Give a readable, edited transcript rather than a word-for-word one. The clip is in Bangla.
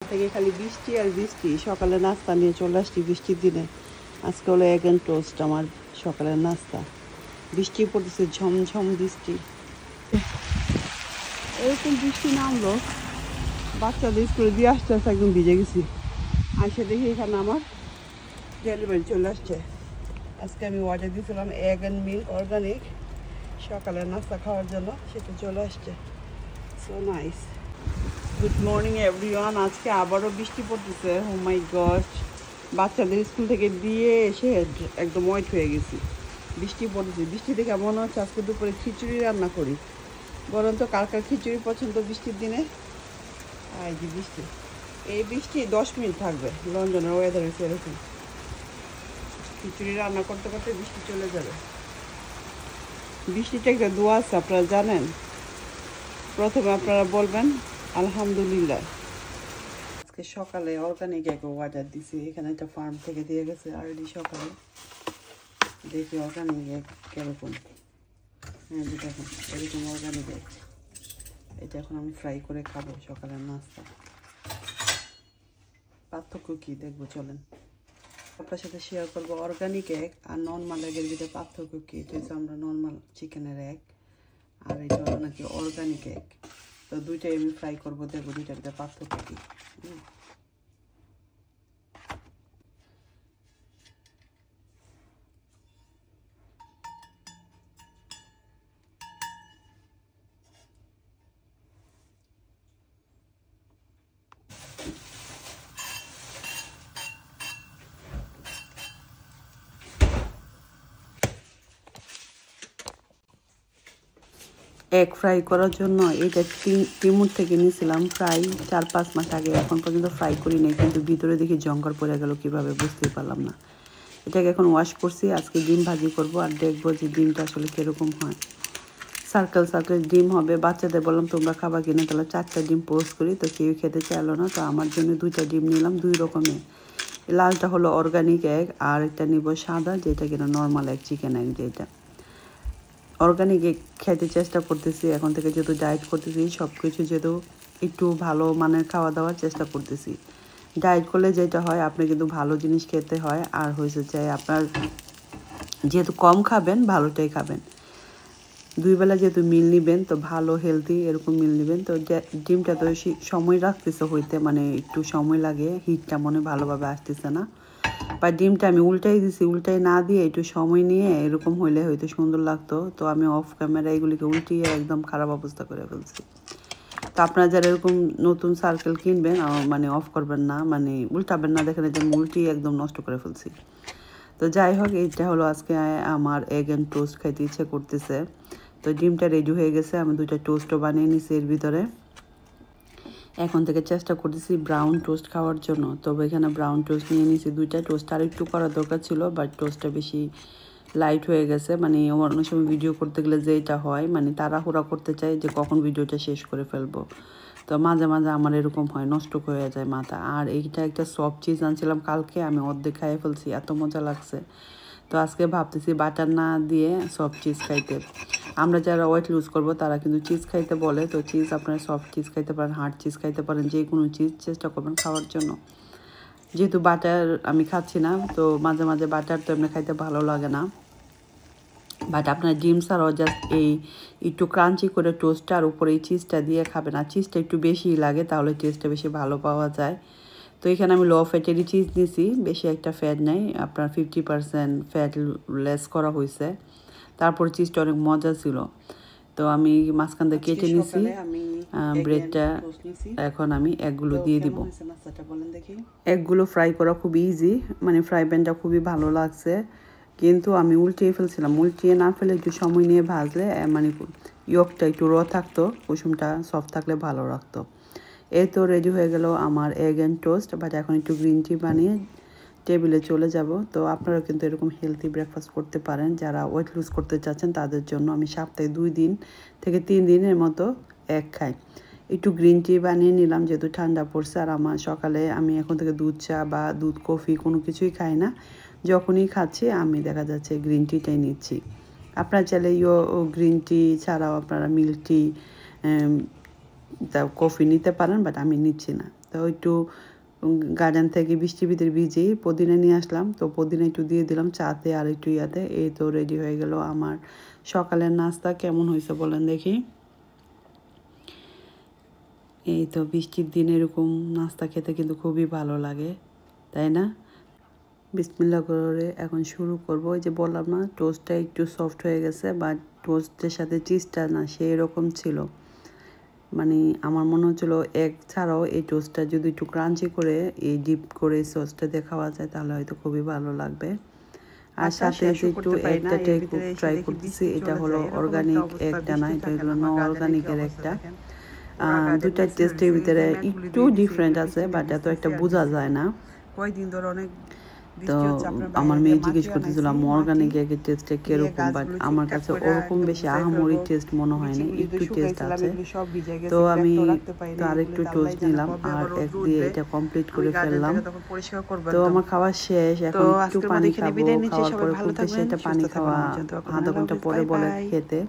থেকে খালি বৃষ্টি আর বৃষ্টি। সকালে নাস্তা নিয়ে চলে আসছি বৃষ্টির দিনে। আজকে হলো এগ অ্যান্ড টোস্ট আমার সকালের নাস্তা। বৃষ্টি পড়তেছে, ঝমঝম বৃষ্টি। এরকম বৃষ্টি নামলো, বাচ্চাদের স্কুলে দিয়ে আসতে আসতে একদম ভিজে গেছি। আসে দেখি এখানে আমার ডেলিভারি চলে আসছে। আজকে আমি অর্ডার দিয়েছিলাম এগ অ্যান্ড মিল্ক অর্গানিক সকালের নাস্তা খাওয়ার জন্য, সেটা চলে আসছে। So nice. Good morning everyone. আজকে আবারও বৃষ্টি পড়তেছে। ও মাই গড, বাচ্চাদের স্কুল থেকে দিয়ে এসে একদম ওয়েট হয়ে গেছি। বৃষ্টি পড়তেছে, বৃষ্টি দেখে মনে হচ্ছে আজকে দুপুরে খিচুড়ি রান্না করি। বলুন তো কার কার খিচুড়ি পছন্দ বৃষ্টির দিনে? এই যে বৃষ্টি, এই বৃষ্টি 10 মিনিট থাকবে। লন্ডনের ওয়েদার হচ্ছে এরকম, খিচুড়ি রান্না করতে করতে বৃষ্টি চলে যাবে। বৃষ্টিটা একটা দোয়া আছে, আপনারা জানেন। প্রথমে আপনারা বলবেন আলহামদুলিল্লাহ। আজকে সকালে অর্গানিক এগ অর্ডার দিছি। এখানে একটা ফার্ম থেকে দিয়ে গেছে অলরেডি সকালে। দেখি অর্গানিক এগ কীরকম। হ্যাঁ, দেখুন এরকম অর্গানিক এগ। এটা এখন আমি ফ্রাই করে খাবো সকালের নাস্তা। পার্থক্য কী দেখবো চলেন, আপনার সাথে শেয়ার করবো অর্গানিক এগ আর নর্মাল এগের ভিতরে পার্থক্য কী। এটা হচ্ছে আমরা নর্মাল চিকেনের এগ, আর এটা হলো নাকি অর্গানিক এগ। তো দুইটাই আমি ফ্রাই করবো, দেখবো দুইটার ভিতরে পার্থক্য কী। এগ ফ্রাই করার জন্য এটা টিমুর থেকে নিয়েছিলাম প্রায় 4-5 মাস আগে। এখন পর্যন্ত ফ্রাই করি নাই, কিন্তু ভিতরে দেখি জঙ্গল পড়ে গেল কীভাবে বুঝতেই পারলাম না। এটাকে এখন ওয়াশ করছি। আজকে ডিম ভাজি করব, আর দেখবো যে ডিমটা আসলে কীরকম হয়। সার্কেল সার্কেল ডিম হবে। বাচ্চাদের বললাম তোমরা খাবা কিনা, তাহলে 4টা ডিম পোস্ট করি, তো কেউ খেতে চাইলো না। তো আমার জন্য 2টা ডিম নিলাম, 2 রকমের। লালটা হলো অর্গানিক এগ, আর একটা নিব সাদা, যেটা কিনা নর্মাল এগ, চিকেন এগ। যেটা অর্গানিক এগ খেতে চেষ্টা করতেছি এখন থেকে, যেহেতু ডায়েট করতেছি। সব কিছু যেহেতু একটু ভালো মানের খাওয়া দাওয়ার চেষ্টা করতেছি। ডায়েট করলে যেটা হয়, আপনি কিন্তু ভালো জিনিস খেতে হয়। আর হয়েছে চাই আপনার যেহেতু কম খাবেন, ভালোটাই খাবেন। 2 বেলা যেহেতু মিল নেবেন, তো ভালো হেলদি এরকম মিল নেবেন। তো ডিমটা তো সময় রাখতেছে হইতে, মানে একটু সময় লাগে, হিটটা মনে ভালোভাবে আসতেছে না। বা ডিমটা আমি উল্টাই দিছি, উল্টাই না দিয়ে একটু সময় নিয়ে এরকম হইলে হয়তো সুন্দর লাগতো। তো আমি অফ ক্যামেরা এগুলিকে উল্টিয়ে একদম খারাপ অবস্থা করে ফেলছি। তো আপনারা যারা এরকম নতুন সার্কেল কিনবেন, মানে অফ করবেন না, মানে উল্টাবেন না। দেখেন যে উল্টিয়ে একদম নষ্ট করে ফেলছি। তো যাই হোক, এইটা হলো আজকে আমার এগ অ্যান্ড টোস্ট খাইতে ইচ্ছে করতেছে। তো ডিমটা রেডি হয়ে গেছে, আমি 2টা টোস্টও বানিয়ে নিছি এর ভিতরে। এখন থেকে চেষ্টা করতেছি ব্রাউন টোস্ট খাওয়ার জন্য। তবে এখানে ব্রাউন টোস্ট নিয়ে নিয়েছি 2টা। টোস্ট আর একটু করার দরকার ছিল, বাট টোস্টটা বেশি লাইট হয়ে গেছে। মানে অন্য সময় ভিডিও করতে গেলে যেটা হয়, মানে তাড়াহুড়া করতে চাই যে কখন ভিডিওটা শেষ করে ফেলবো। তো মাঝে মাঝে আমার এরকম হয়, নষ্ট হয়ে যায় মাথা। আর এইটা একটা সফট চিজ আনছিলাম কালকে, আমি অর্ধেক খাইয়ে ফেলছি, এত মজা লাগছে। তো আজকে ভাবতেছি বাটার না দিয়ে সফট চিজ খাইতে। আমরা যারা ওয়েট লুজ করবো তারা কিন্তু চিজ খাইতে বলে। তো চিজ আপনারা সফট চিজ খাইতে পারেন, হার্ড চিজ খাইতে পারেন, যে কোনো চিজ চেষ্টা করবেন খাওয়ার জন্য। যেহেতু বাটার আমি খাচ্ছি না, তো মাঝে মাঝে বাটার তো এমনি খাইতে ভালো লাগে না। বাট আপনার ডিম ছাড়াও জাস্ট এই একটু ক্রাঞ্চি করে টোস্টটা আর উপরে এই চিজটা দিয়ে খাবেন। আর চিজটা একটু বেশি লাগে, তাহলে টেস্টটা বেশি ভালো পাওয়া যায়। তো এখানে আমি লো ফ্যাটেরই চিজ নিয়েছি, বেশি একটা ফ্যাট নেই। আপনার 50% ফ্যাট লেস করা হয়েছে। তারপর চিজটা অনেক মজা ছিল। তো আমি মাঝখান থেকে কেটে নিয়েছি ব্রেডটা। এখন আমি এগগুলো দিয়ে দিব। এগগুলো ফ্রাই করা খুব ইজি, মানে ফ্রাই প্যানটা খুবই ভালো লাগছে। কিন্তু আমি উল্টিয়ে ফেলছিলাম, উল্টিয়ে না ফেলে একটু সময় নিয়ে ভাজলে মানে ইয়কটা একটু র থাকতো, কুসুমটা সফট থাকলে ভালো রাখতো। এই তো রেডি হয়ে গেল আমার এগ অ্যান্ড টোস্ট। বাট এখন একটু গ্রিন টি বানিয়ে টেবিলে চলে যাব। তো আপনারা কিন্তু এরকম হেলদি ব্রেকফাস্ট করতে পারেন যারা ওয়েট লুজ করতে চাচ্ছেন তাদের জন্য। আমি সপ্তাহে 2 দিন থেকে 3 দিনের মতো এগ খাই। একটু গ্রিন টি বানিয়ে নিলাম, যেহেতু ঠান্ডা পড়ছে। আর আমার সকালে আমি এখন থেকে দুধ চা বা দুধ কফি কোনো কিছুই খাই না। যখনই খাচ্ছি আমি দেখা যাচ্ছে গ্রিন টিটাই নিচ্ছি। আপনারা চাইলে গ্রিন টি ছাড়াও আপনারা মিল্ক টি, কফি নিতে পারেন, বাট আমি নিচ্ছি না। তো একটু গার্ডেন থেকে বৃষ্টির ভিতরে ভিজেই পুদিনা নিয়ে আসলাম, তো পুদিনা একটু দিয়ে দিলাম চাতে আর একটু ইয়াতে। এই তো রেডি হয়ে গেল আমার সকালের নাস্তা। কেমন হয়েছে বলেন দেখি। এই তো বৃষ্টির দিনে এরকম নাস্তা খেতে কিন্তু খুবই ভালো লাগে, তাই না? বিসমিল্লাহ করে এখন শুরু করব। ওই যে বললাম না টোস্টটা একটু সফট হয়ে গেছে, বাট টোস্টের সাথে চিজটা না সেই রকম ছিল। মানে আমার মনে হচ্ছিলো এগ ছাড়াও এই টোস্টটা যদি একটু ক্রাঞ্চি করে এই ডিপ করে সসটা দিয়ে খাওয়া যায় তাহলে হয়তো খুবই ভালো লাগবে। আর সাথে যে একটু এগটা ট্রাই করতেছি, এটা হলো অর্গানিক এগটা না, এটা হলো নন অর্গানিকের একটা। দুটা টেস্টের ভিতরে একটু ডিফারেন্ট আছে, বাট এত একটা বোঝা যায় না। কয়েকদিন ধরে অনেক তো আমার মেয়ে জিজ্ঞেস করতেছিলাম অর্গানিক এগের টেস্টটা কিরকম, বাট আমার কাছে ওরকম বেশি আহামরি টেস্ট মনে হয় না, একটু টেস্ট আছে। তো আমি তো আরেকটু টোস্ট নিলাম আর এগ দিয়ে এটা কমপ্লিট করে ফেললাম। তো আমার খাওয়া শেষ, এখন একটু পানি খাবো। খাওয়ার পরে খুব বেশি একটা পানি খাওয়া, আধা ঘন্টা পরে বলে খেতে।